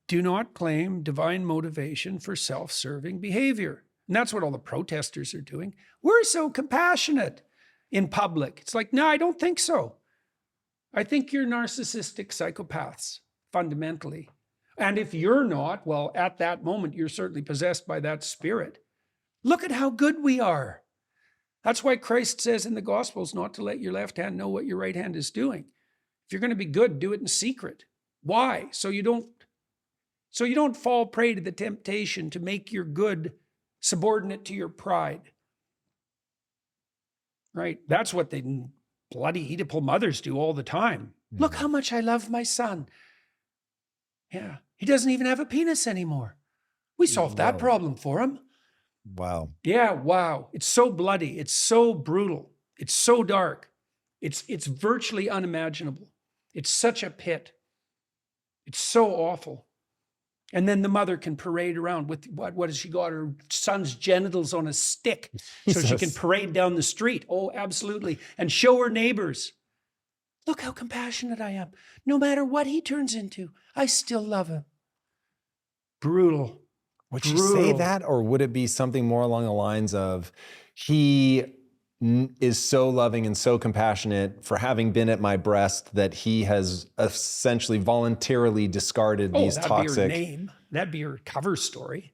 do not claim divine motivation for self-serving behavior. And that's what all the protesters are doing. We're so compassionate in public. It's like, no, I don't think so. I think you're narcissistic psychopaths, fundamentally. And if you're not, well, at that moment, you're certainly possessed by that spirit. Look at how good we are. That's why Christ says in the Gospels not to let your left hand know what your right hand is doing. If you're going to be good, do it in secret. Why? So you don't fall prey to the temptation to make your good subordinate to your pride. Right? That's what the bloody Oedipal mothers do all the time. Mm-hmm. Look how much I love my son. Yeah. He doesn't even have a penis anymore. We solved that problem for him. Wow. Yeah, wow. It's so bloody. It's so brutal. It's so dark. It's virtually unimaginable. It's such a pit. It's so awful. And then the mother can parade around with what has she got? Her son's genitals on a stick so she can parade down the street. Oh, absolutely. And show her neighbors. Look how compassionate I am. No matter what he turns into, I still love him. Brutal. Would she say that, or would it be something more along the lines of he is so loving and so compassionate for having been at my breast that he has essentially voluntarily discarded these toxic... That'd be her name. That'd be her cover story.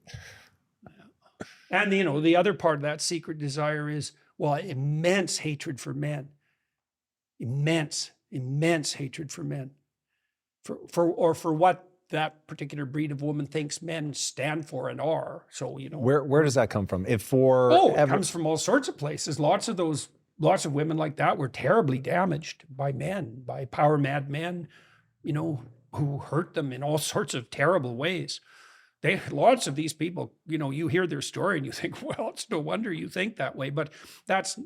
And, the other part of that secret desire is, well, immense hatred for men. Immense hatred for men. For what that particular breed of woman thinks men stand for and are. So, where does that come from? It comes from all sorts of places. Lots of women like that were terribly damaged by men, by power mad men, who hurt them in all sorts of terrible ways. Lots of these people, you hear their story and you think, well, it's no wonder you think that way. But that's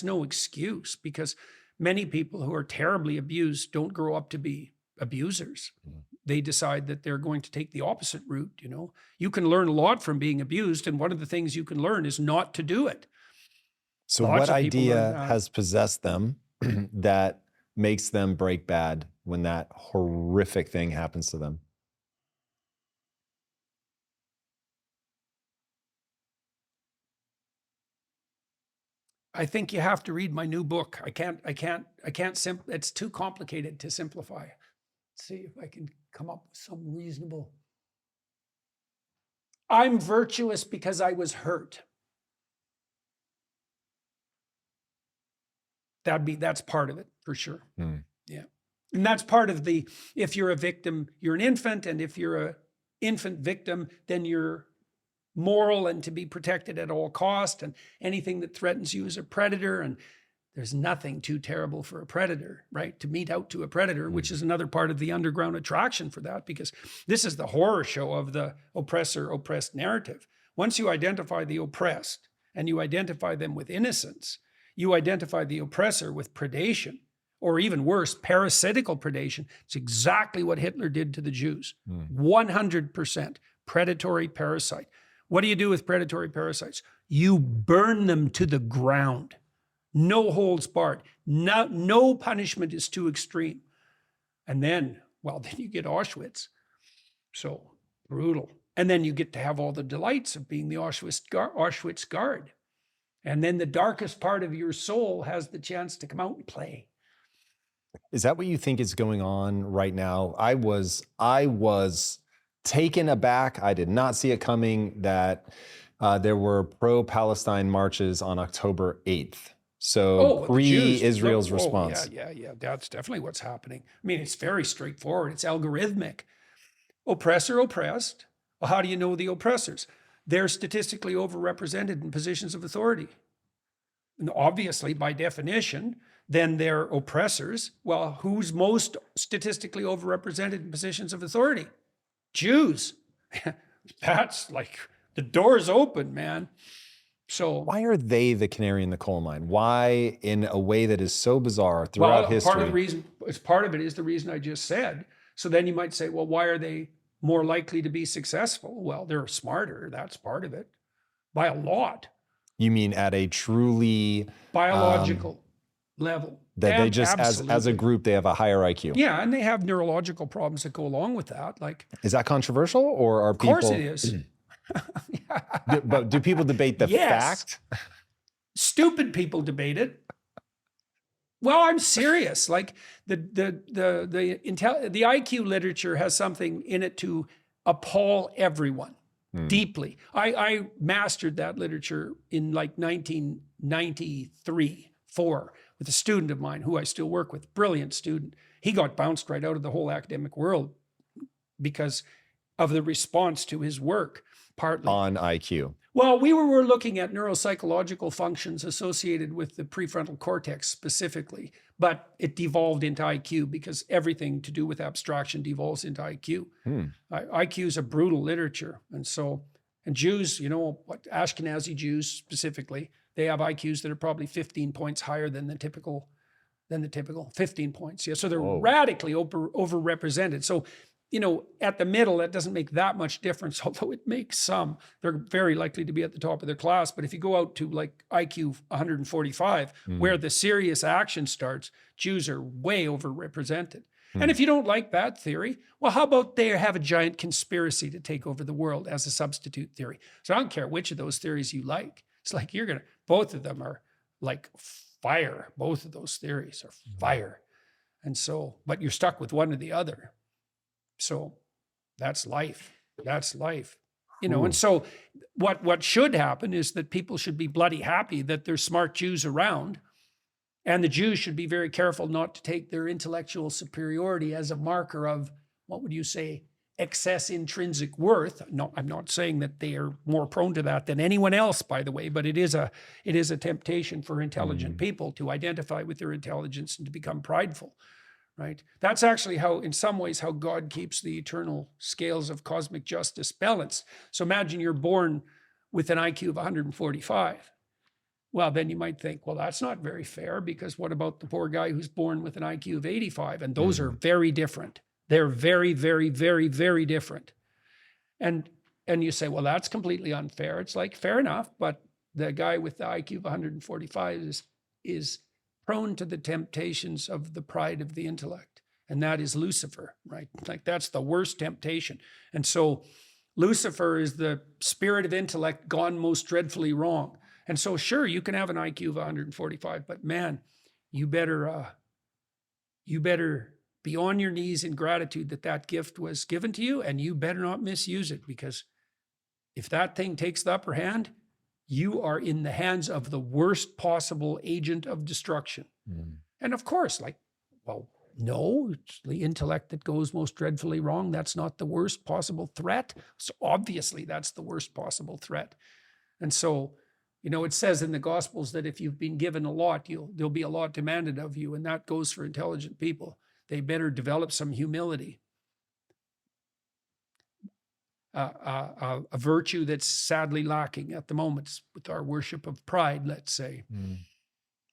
no excuse, because many people who are terribly abused don't grow up to be abusers. They decide that they're going to take the opposite route. You can learn a lot from being abused, and one of the things you can learn is not to do it. So what idea has possessed them that makes them break bad when that horrific thing happens to them? I think you have to read my new book. It's too complicated to simplify. Let's see if I can come up with some reasonable. I'm virtuous because I was hurt. That's part of it for sure. Yeah. And that's part of if you're a victim, you're an infant, and if you're an infant victim, then you're moral and to be protected at all cost, and anything that threatens you is a predator. And there's nothing too terrible for a predator, right? To mete out to a predator, which is another part of the underground attraction for that, because this is the horror show of the oppressor-oppressed narrative. Once you identify the oppressed and you identify them with innocence, you identify the oppressor with predation, or even worse, parasitical predation. It's exactly what Hitler did to the Jews. 100% predatory parasite. What do you do with predatory parasites? You burn them to the ground. No holds barred. No punishment is too extreme. And then you get Auschwitz. So brutal. And then you get to have all the delights of being the Auschwitz guard. And then the darkest part of your soul has the chance to come out and play. Is that what you think is going on right now? I was taken aback. I did not see it coming that there were pro-Palestine marches on October 8th. So pre-Israel's response. Yeah. That's definitely what's happening. I mean, it's very straightforward. It's algorithmic. Oppressor, oppressed. Well, how do you know the oppressors? They're statistically overrepresented in positions of authority. And obviously, by definition, then they're oppressors. Well, who's most statistically overrepresented in positions of authority? Jews. That's like, the door's open, man. So why are they the canary in the coal mine? Why, in a way that is so bizarre throughout history? Part of it is the reason I just said. So then you might say, well, why are they more likely to be successful? Well, they're smarter. That's part of it, by a lot. You mean at a truly biological? level. That they just, as a Absolutely. group, they have a higher IQ. Yeah, and they have neurological problems that go along with that. Like, Is that controversial, or are people? of course it is. But do people debate the Yes. fact? Stupid people debate it. Well, I'm serious. Like the IQ literature has something in it to appall everyone deeply. I mastered that literature in like 1993, 4 with a student of mine who I still work with, brilliant student. He got bounced right out of the whole academic world because of the response to his work, partly On IQ. Well, we were looking at neuropsychological functions associated with the prefrontal cortex specifically, but it devolved into IQ because everything to do with abstraction devolves into IQ. IQ is a brutal literature. And Jews, what Ashkenazi Jews specifically, they have IQs that are probably 15 points higher than the typical 15 points. Yeah. So they're radically overrepresented. So at the middle, that doesn't make that much difference, although it makes some. They're very likely to be at the top of their class. But if you go out to like IQ 145, where the serious action starts, Jews are way overrepresented. And if you don't like that theory, well, how about they have a giant conspiracy to take over the world as a substitute theory? So I don't care which of those theories you like. It's like both of them are like fire. Both of those theories are fire. And so, but you're stuck with one or the other. So that's life. That's life. And so what should happen is that people should be bloody happy that there's smart Jews around, and the Jews should be very careful not to take their intellectual superiority as a marker of, what would you say, excess intrinsic worth. No, I'm not saying that they are more prone to that than anyone else, by the way, but it is a temptation for intelligent people to identify with their intelligence and to become prideful. Right? That's actually in some ways, how God keeps the eternal scales of cosmic justice balanced. So imagine you're born with an IQ of 145. Well, then you might think, well, that's not very fair, because what about the poor guy who's born with an IQ of 85? And those are very different. They're very, very, very, very different. And you say, well, that's completely unfair. It's like, fair enough, but the guy with the IQ of 145 is prone to the temptations of the pride of the intellect. And that is Lucifer, right? Like, that's the worst temptation. And so Lucifer is the spirit of intellect gone most dreadfully wrong. And so sure, you can have an IQ of 145, but man, you better be on your knees in gratitude that gift was given to you, and you better not misuse it, because if that thing takes the upper hand, you are in the hands of the worst possible agent of destruction. And of course, no, it's the intellect that goes most dreadfully wrong. That's not the worst possible threat. So obviously that's the worst possible threat. And so, it says in the Gospels that if you've been given a lot, there'll be a lot demanded of you. And that goes for intelligent people. They better develop some humility. A virtue that's sadly lacking at the moment with our worship of pride, let's say.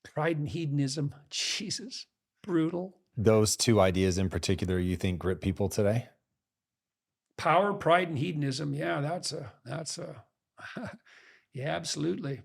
Pride and hedonism, Jesus, brutal. Those two ideas in particular, you think grip people today? Power, pride, and hedonism. Yeah, yeah, absolutely.